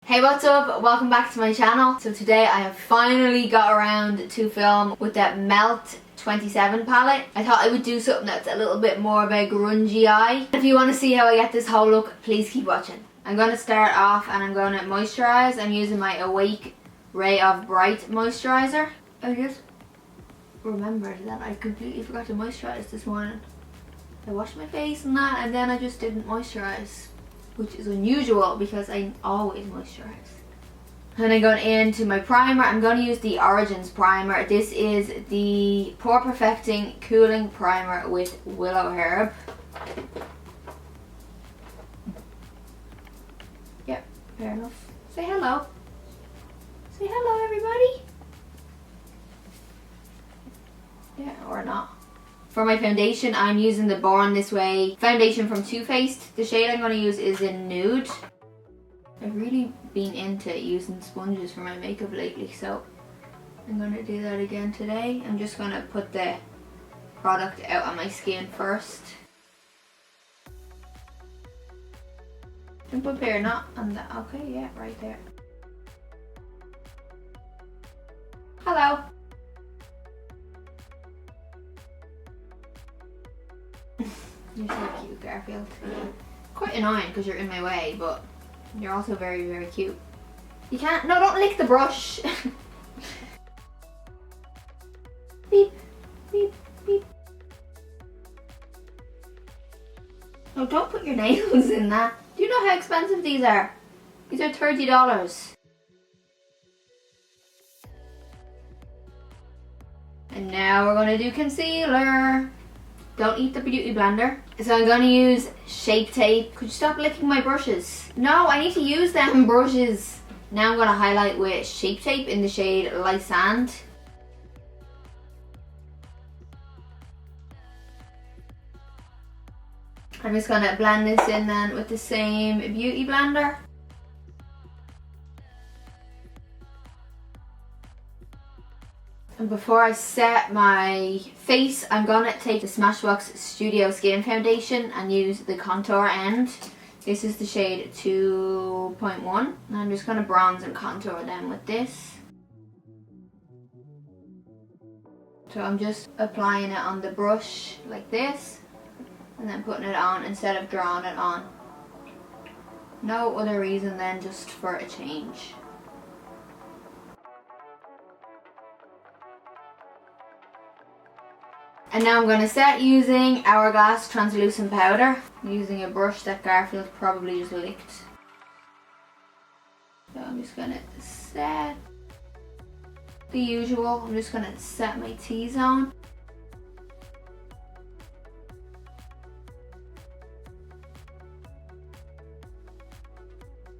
Hey, what's up? Welcome back to my channel. So today I have finally got around to film with that Melt 27 palette. I thought I would do something that's a little bit more of a grungy eye. If you want to see how I get this whole look, please keep watching. I'm going to start off and I'm going to moisturize. I'm using my Awake Ray of Bright moisturizer. I just remembered that I completely forgot to moisturize this morning. I washed my face and that, and then I just didn't moisturize, which is unusual because I always moisturize. And I'm going into my primer. I'm going to use the Origins primer. This is the Pore Perfecting Cooling Primer with Willow Herb. Yep, fair enough. Say hello. Say hello, everybody. Yeah, or not. For my foundation, I'm using the Born This Way foundation from Too Faced. The shade I'm going to use is in Nude. I've really been into using sponges for my makeup lately, so I'm going to do that again today. I'm just going to put the product out on my skin first. Jump up here, not on the... Okay, yeah, right there. Hello. You're so cute, Garfield. Quite annoying because you're in my way, but you're also very, very cute. You can't... No, don't lick the brush. Beep, beep, beep. No, don't put your nails in that. Do you know how expensive these are? These are $30. And now we're going to do concealer. Don't eat the beauty blender. So I'm going to use Shape Tape. Could you stop licking my brushes? No, I need to use them brushes. Now I'm going to highlight with Shape Tape in the shade Light Sand. I'm just going to blend this in then with the same beauty blender. And before I set my face, I'm going to take the Smashbox Studio Skin Foundation and use the contour end. This is the shade 2.1. And I'm just going to bronze and contour them with this. So I'm just applying it on the brush like this, and then putting it on instead of drawing it on. No other reason than just for a change. And now I'm going to set using Hourglass Translucent Powder, using a brush that Garfield probably just licked. So I'm just going to set the usual. I'm just going to set my T-zone.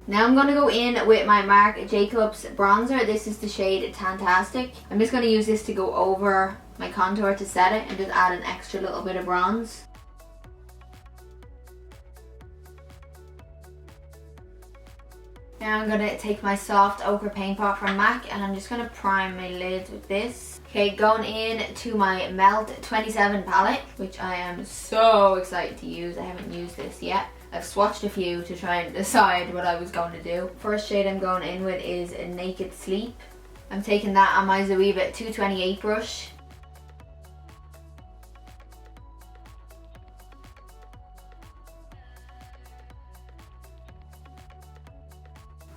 Now I'm going to go in with my Marc Jacobs bronzer. This is the shade Tantastic. I'm just going to use this to go over my contour to set it and just add an extra little bit of bronze. Now I'm going to take my soft ochre paint pot from MAC and I'm just going to prime my lids with this. Okay, going in to my Melt 27 palette, which I am so excited to use. I haven't used this yet. I've swatched a few to try and decide what I was going to do. First shade I'm going in with is Naked Sleep. I'm taking that on my Zoeva 228 brush.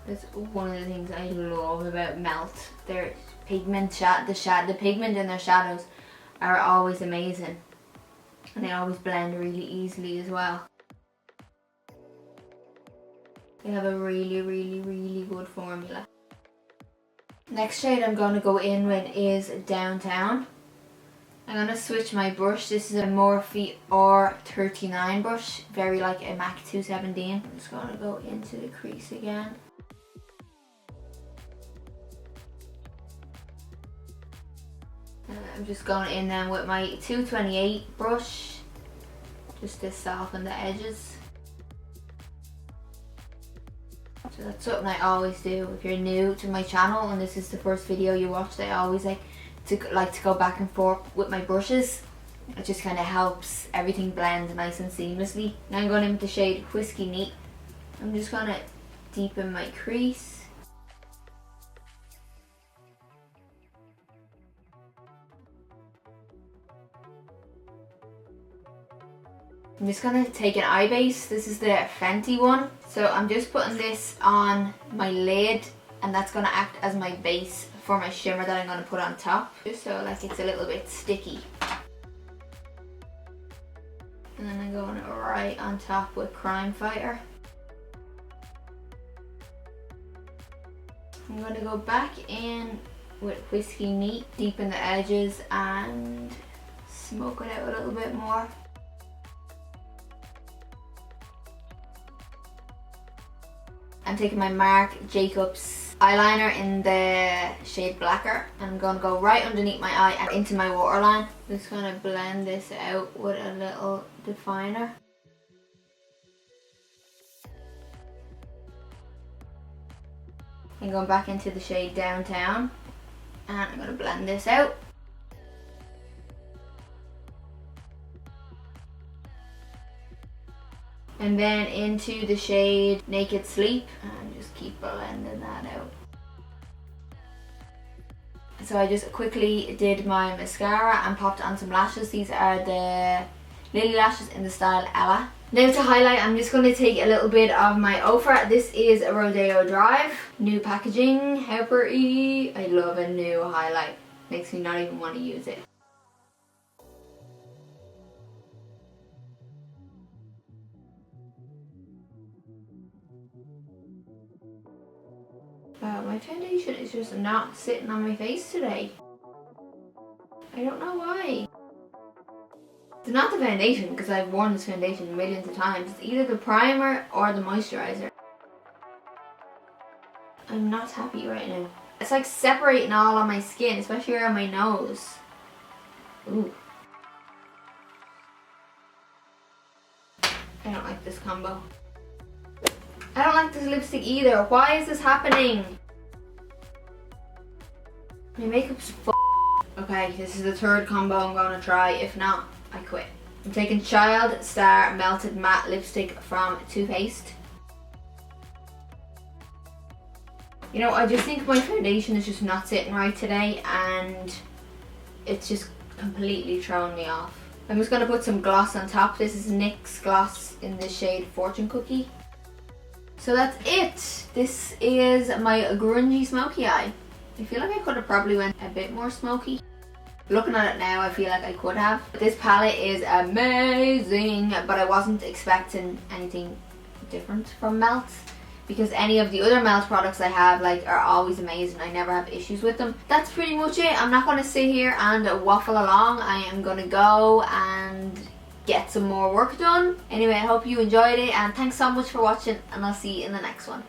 That's one of the things I love about Melt. Their pigment, the pigment in their shadows are always amazing, and they always blend really easily as well. They have a really, really, really good formula. Next shade I'm going to go in with is Downtown. I'm going to switch my brush. This is a Morphe R39 brush, very like a MAC 217. I'm just going to go into the crease again. I'm just going in then with my 228 brush, just to soften the edges. So that's something I always do. If you're new to my channel and this is the first video you watched, I always like to go back and forth with my brushes. It just kind of helps everything blend nice and seamlessly. Now I'm going in with the shade Whiskey Neat. I'm just going to deepen my crease. I'm just going to take an eye base. This is the Fenty one. So I'm just putting this on my lid, and that's going to act as my base for my shimmer that I'm going to put on top. Just so like it's a little bit sticky. And then I'm going right on top with Crime Fighter. I'm going to go back in with Whiskey Neat, deepen the edges and smoke it out a little bit more. I'm taking my Marc Jacobs eyeliner in the shade Blacker, and I'm going to go right underneath my eye and into my waterline. Just going to blend this out with a little definer. I'm going back into the shade Downtown, and I'm going to blend this out. And then into the shade Naked Sleep, and just keep blending that out. So I just quickly did my mascara and popped on some lashes. These are the Lily lashes in the style Ella. Now to highlight, I'm just going to take a little bit of my ochre. This is a Rodeo Drive. New packaging, how pretty. I love a new highlight. Makes me not even want to use it. Wow, my foundation is just not sitting on my face today. I don't know why. It's not the foundation, because I've worn this foundation millions of times. It's either the primer or the moisturizer. I'm not happy right now. It's like separating all on my skin, especially around my nose. Ooh. I don't like this combo. I don't like this lipstick either. Why is this happening? My makeup's Okay, this is the third combo I'm going to try. If not, I quit. I'm taking Child Star Melted Matte Lipstick from Too Faced. You know, I just think my foundation is just not sitting right today, and it's just completely throwing me off. I'm just going to put some gloss on top. This is NYX gloss in the shade Fortune Cookie. So that's it. This is my grungy smoky eye. I feel like I could have probably went a bit more smoky. Looking at it now, I feel like I could have. This palette is amazing, but I wasn't expecting anything different from Melt, because any of the other Melt products I have are always amazing. I never have issues with them. That's pretty much it. I'm not going to sit here and waffle along. I am going to go and get some more work done. Anyway, I hope you enjoyed it, and thanks so much for watching, and I'll see you in the next one.